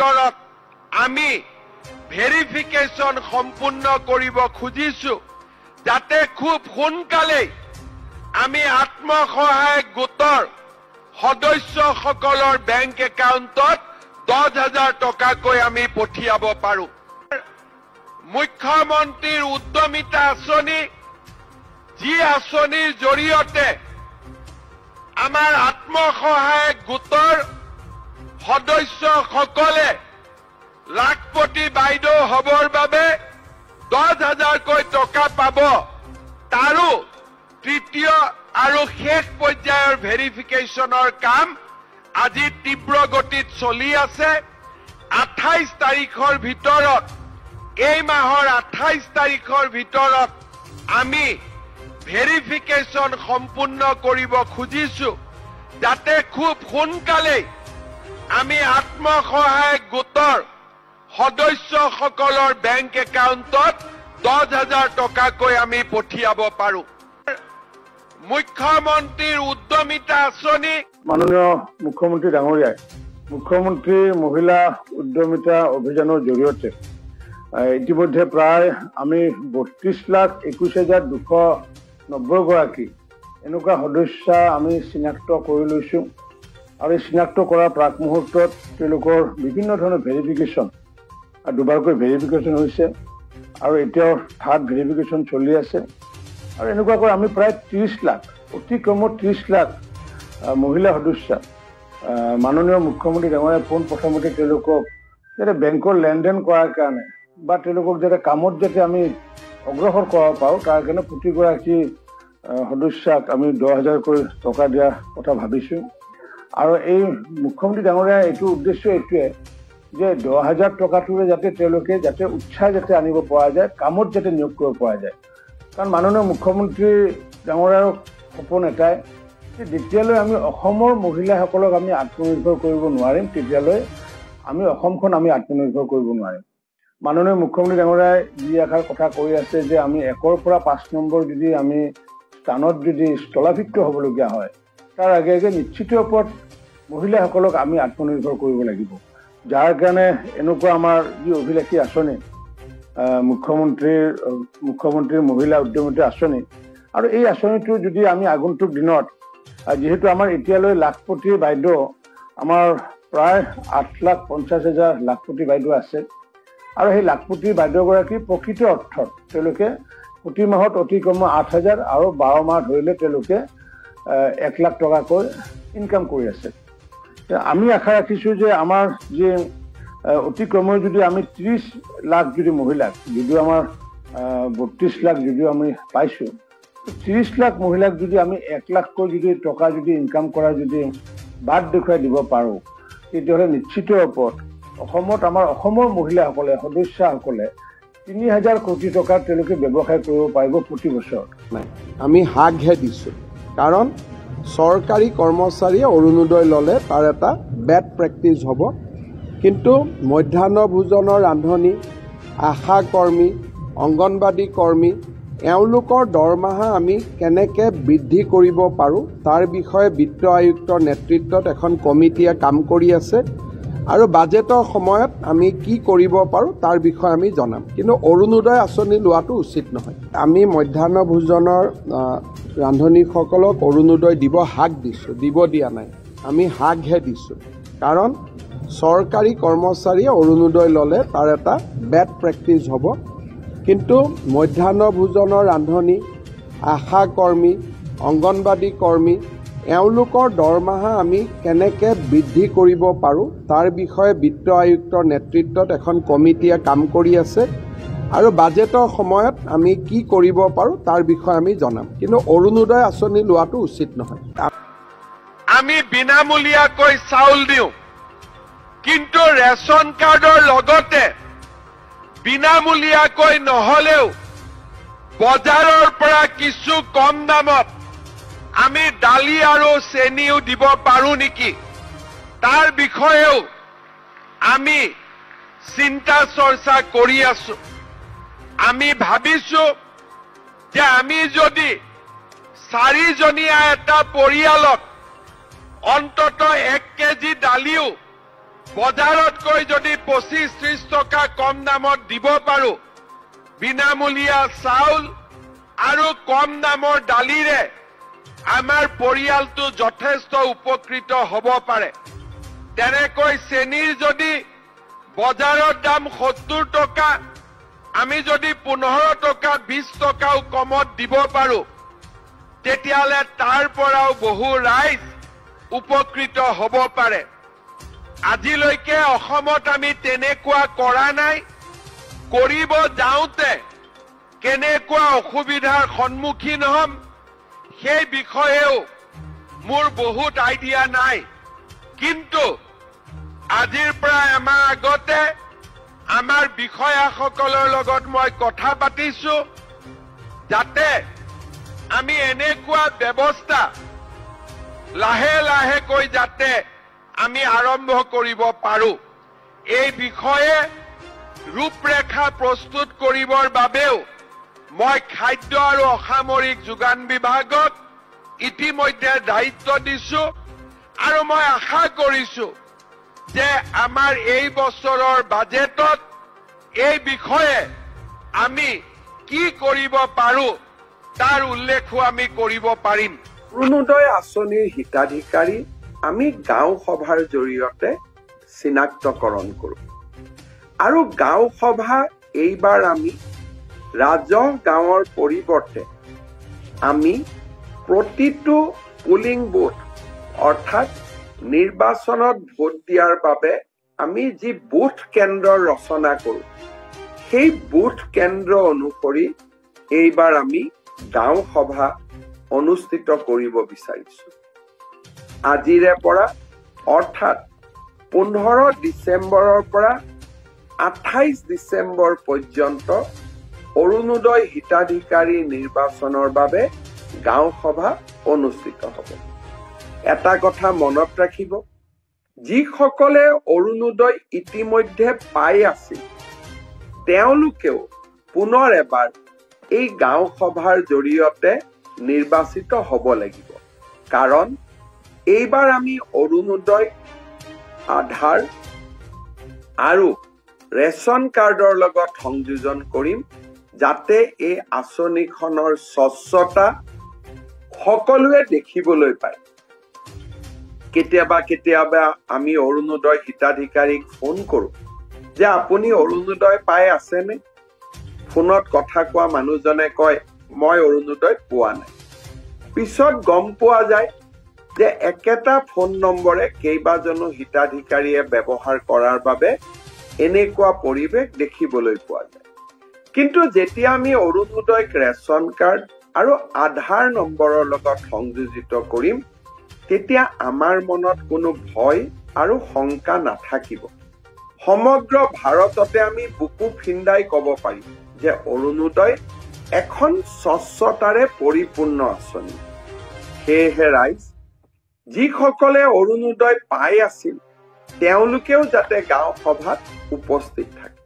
ভিতৰত আমি ভেৰিফিকেশ্যন সম্পূৰ্ণ কৰিব খুজিছো যাতে খুব সোনকালে আমি আত্মসহায়ক গোটৰ সদস্যসকলৰ বেংক একাউণ্টত 10,000 টকাকৈ আমি পঠিয়াব পাৰো। মুখ্যমন্ত্ৰীৰ উদ্যমিতা আঁচনি যি আঁচনিৰ জৰিয়তে আমাৰ আত্মসহায়ক গোটৰ সদস্যসকলে লাখপতি বাইদেউ হবৰ বাবে 10,000কৈ টকা পাব। তাৰো তৃতীয় আৰু শেষ পৰ্যায়ৰ ভেৰিফিকেশ্যনৰ কাম আজি তীব্ৰ গতিত চলি আছে। 28 তাৰিখৰ ভিতৰত এই মাহৰ 28 তাৰিখৰ ভিতৰত আমি ভেৰিফিকেশ্যন সম্পূৰ্ণ কৰিব খুজিছো যাতে খুব সোনকালে আমি আত্মসহায়ক গোটৰ সদস্যসকলৰ বেংক একাউণ্টত 10,000 টকাকৈ আমি পঠিয়াব পাৰো। মুখ্যমন্ত্ৰীৰ উদ্যমিতা আঁচনি মাননীয় মুখ্যমন্ত্ৰী ডাঙৰীয়াই মুখ্যমন্ত্ৰী মহিলা উদ্যমিতা অভিযানৰ জৰিয়তে ইতিমধ্যে প্ৰায় আমি 32,21,290 গৰাকী এনেকুৱা সদস্য আমি চিনাক্ত কৰি লৈছো আৰু এই চিনাক্ত কৰাৰ প্ৰাক মুহূৰ্তত তেওঁলোকৰ বিভিন্ন ধৰণৰ ভেৰিফিকেশ্যন দুবাৰকৈ ভেৰিফিকেশ্যন হৈছে আৰু এতিয়াও থাৰ্ড ভেৰিফিকেশ্যন চলি আছে আৰু এনেকুৱাকৈ আমি প্ৰায় 30 লাখ অতি কমত 30 লাখ মহিলা সদস্য মাননীয় মুখ্যমন্ত্ৰী ডাঙৰীয়াই পোনপ্ৰথমতে তেওঁলোকক যাতে বেংকৰ লেনদেন কৰাৰ কাৰণে বা তেওঁলোকক যাতে কামত যাতে আমি অগ্ৰসৰ কৰাব পাৰোঁ তাৰ কাৰণে প্ৰতিগৰাকী সদস্যক আমি 10,000কৈ টকা দিয়াৰ কথা ভাবিছোঁ আৰু এই মুখ্যমন্ত্ৰী ডাঙৰীয়াৰ এইটো উদ্দেশ্য এইটোৱে যে 10,000 টকাটোৰে যাতে তেওঁলোকে যাতে উৎসাহ যাতে আনিব পৰা যায় কামত যাতে নিয়োগ কৰিব পৰা যায় কাৰণ মাননীয় মুখ্যমন্ত্ৰী ডাঙৰীয়াৰ সপোন এটাই যে যেতিয়ালৈ আমি অসমৰ মহিলাসকলক আমি আত্মনিৰ্ভৰ কৰিব নোৱাৰিম তেতিয়ালৈ আমি অসমখন আমি আত্মনিৰ্ভৰ কৰিব নোৱাৰিম। মাননীয় মুখ্যমন্ত্ৰী ডাঙৰীয়াই যি এষাৰ কথা কৈ আছে যে আমি 1ৰ পৰা 5 নম্বৰ যদি আমি স্থানত যদি স্থলাভিষিক্ত হ'বলগীয়া হয় তাৰ আগে আগে নিশ্চিত ওপৰত মহিলাসকলক আমি আত্মনিৰ্ভৰ কৰিব লাগিব যাৰ কাৰণে এনেকুৱা আমাৰ যি অভিলাষী আঁচনি মুখ্যমন্ত্ৰীৰ মহিলা উদ্যমিতা আঁচনি আৰু এই আঁচনিটো যদি আমি আগন্তুক দিনত যিহেতু আমাৰ এতিয়ালৈ লাখপতি বাইদেউ আমাৰ প্ৰায় 8,50,000 লাখপতি বাইদেউ আছে আৰু সেই লাখপতি বাইদেউগৰাকী প্ৰকৃত অৰ্থত তেওঁলোকে প্ৰতি মাহত অতি কম 8,000 আৰু 12 মাহ ধৰিলে তেওঁলোকে 1 লাখ টকাকৈ ইনকাম কৰি আছে। আমি আশা ৰাখিছোঁ যে আমাৰ যি অতি কমেও যদি আমি 30 লাখ যদি মহিলাক যদিও আমাৰ 32 লাখ যদিও আমি পাইছোঁ 30 লাখ মহিলাক যদি আমি 1 লাখকৈ যদি টকা যদি ইনকাম কৰা যদি বাদ দেখুৱাই দিব পাৰোঁ তেতিয়াহ'লে নিশ্চিত ওপৰত অসমত আমাৰ অসমৰ মহিলাসকলে সদস্যসকলে 3,000 কোটি টকাৰ তেওঁলোকে ব্যৱসায় কৰিব পাৰিব প্ৰতি বছৰ। আমি হাকহে দিছোঁ কাৰণ চৰকাৰী কৰ্মচাৰীয়ে অৰুণোদয় ল'লে তাৰ এটা বেড প্ৰেক্টিছ হ'ব কিন্তু মধ্যাহ্ন ভোজনৰ ৰান্ধনি আশা কৰ্মী অংগনবাদী কৰ্মী এওঁলোকৰ দৰমহা আমি কেনেকৈ বৃদ্ধি কৰিব পাৰোঁ তাৰ বিষয়ে বিত্ত আয়ুক্তৰ নেতৃত্বত এখন কমিটিয়ে কাম কৰি আছে আৰু বাজেটৰ সময়ত আমি কি কৰিব পাৰোঁ তাৰ বিষয়ে আমি জনাম কিন্তু অৰুণোদয় আঁচনি লোৱাটো উচিত নহয়। আমি মধ্যাহ্ন ভোজনৰ ৰান্ধনিসকলক অৰুণোদয় দিব হাক দিছোঁ দিব দিয়া নাই আমি হাকহে দিছোঁ কাৰণ চৰকাৰী কৰ্মচাৰীয়ে অৰুণোদয় ল'লে তাৰ এটা বেড প্ৰেক্টিছ হ'ব কিন্তু মধ্যাহ্ন ভোজনৰ ৰান্ধনি আশা কৰ্মী অংগনবাদী কৰ্মী এওঁলোকৰ দৰমহা আমি কেনেকৈ বৃদ্ধি কৰিব পাৰোঁ তাৰ বিষয়ে বিত্ত আয়ুক্তৰ নেতৃত্বত এখন কমিটিয়ে কাম কৰি আছে আৰু বাজেটৰ সময়ত আমি কি কৰিব পাৰোঁ তাৰ বিষয়ে আমি জনাম কিন্তু অৰুণোদয় আঁচনি লোৱাটো উচিত নহয়। আমি বিনামূলীয়াকৈ চাউল দিওঁ কিন্তু ৰেচন কাৰ্ডৰ লগতে বিনামূলীয়াকৈ নহ'লেও বজাৰৰ পৰা কিছু কম দামত আমি দালি আৰু চেনিও দিব পাৰোঁ নেকি তাৰ বিষয়েও আমি চিন্তা চৰ্চা কৰি আছোঁ। আমি ভাবিছোঁ যে আমি যদি 4জনীয়া এটা পৰিয়ালক অন্ততঃ 1 কেজি দালিও বজাৰতকৈ যদি 25-30 টকা কম দামত দিব পাৰো, বিনামূলীয়া চাউল আৰু কম দামৰ দালিৰে আমাৰ পৰিয়ালটো যথেষ্ট উপকৃত হ'ব পাৰে। তেনেকৈ চেনিৰ যদি বজাৰৰ দাম 70 টকা, আমি যদি 15 টকা 20 টকাও কমত দিব পাৰো, তেতিয়াহ'লে তাৰ পৰাও বহু ৰাইজ উপকৃত হ'ব পাৰে। আজিলৈকে অসমত আমি তেনেকুৱা কৰা নাই। কৰিব যাওঁতে কেনেকুৱা অসুবিধাৰ সন্মুখীন হ'ম সেই বিষয়েও মোৰ বহুত আইডিয়া নাই। কিন্তু আজিৰ পৰা এমাহ আগতে আমাৰ বিষয়াসকলৰ লগত মই কথা পাতিছো, যাতে আমি এনেকুৱা ব্যৱস্থা লাহে লাহেকৈ যাতে আমি আৰম্ভ কৰিব পাৰো। এই বিষয়ে ৰূপৰেখা প্ৰস্তুত কৰিবৰ বাবেও মই খাদ্য আৰু অসামৰিক যোগান বিভাগক ইতিমধ্যে দায়িত্ব দিছো আৰু মই আশা কৰিছো যে আমাৰ এই বছৰৰ বাজেটত এই বিষয়ে আমি কি কৰিব পাৰো তাৰ উল্লেখো আমি কৰিব পাৰিম। অৰুণোদয় আঁচনিৰ হিতাধিকাৰী আমি গাঁও সভাৰ জৰিয়তে চিনাক্তকৰণ কৰোঁ আৰু গাঁও সভা এইবাৰ আমি ৰাজহ গাঁৱৰ পৰিৱৰ্তে আমি প্ৰতিটো পুলিং বুথ অৰ্থাৎ নিৰ্বাচনত ভোট দিয়াৰ বাবে আমি যি বুথ কেন্দ্ৰ ৰচনা কৰোঁ, সেই বুথ কেন্দ্ৰ অনুসৰি এইবাৰ আমি গাঁও সভা অনুষ্ঠিত কৰিব বিচাৰিছো। আজিৰে পৰা অৰ্থাৎ 15 ডিচেম্বৰৰ পৰা 28 ডিচেম্বৰ পৰ্যন্ত অৰুণোদয় হিতাধিকাৰী নিৰ্বাচনৰ বাবে গাঁও সভা অনুষ্ঠিত হ'ব। এটা কথা মনত ৰাখিব, যিসকলে অৰুণোদয় ইতিমধ্যে পাই আছিল তেওঁলোকেও পুনৰ এবাৰ এই গাঁও সভাৰ জৰিয়তে নিৰ্বাচিত হ'ব লাগিব। কাৰণ এইবাৰ আমি অৰুণোদয়, আধাৰ আৰু ৰেচন কাৰ্ডৰ লগত সংযোজন কৰিম, যাতে এই আঁচনিখনৰ স্বচ্ছতা সকলোৱে দেখিবলৈ পায়। কেতিয়াবা আমি অৰুণোদয় হিতাধিকাৰীক ফোন কৰোঁ যে আপুনি অৰুণোদয় পাই আছেনে? ফোনত কথা কোৱা মানুহজনে কয় মই অৰুণোদয় পোৱা নাই। পিছত গম পোৱা যায় যে একেটা ফোন নম্বৰে কেইবাজনো হিতাধিকাৰীয়ে ব্যৱহাৰ কৰাৰ বাবে এনেকুৱা পৰিৱেশ দেখিবলৈ পোৱা যায়। কিন্তু যেতিয়া আমি অৰুণোদয়ক ৰেচন কাৰ্ড আৰু আধাৰ নম্বৰৰ লগত সংযোজিত কৰিম, তেতিয়া আমাৰ মনত কোনো ভয় আৰু শংকা নাথাকিব। সমগ্ৰ ভাৰততে আমি বুকু ফিন্দাই ক'ব পাৰিম যে অৰুণোদয় এখন স্বচ্ছতাৰে পৰিপূৰ্ণ আঁচনি। সেয়েহে ৰাইজ, যিসকলে অৰুণোদয় পাই আছিল তেওঁলোকেও যাতে গাঁও সভাত উপস্থিত থাকে।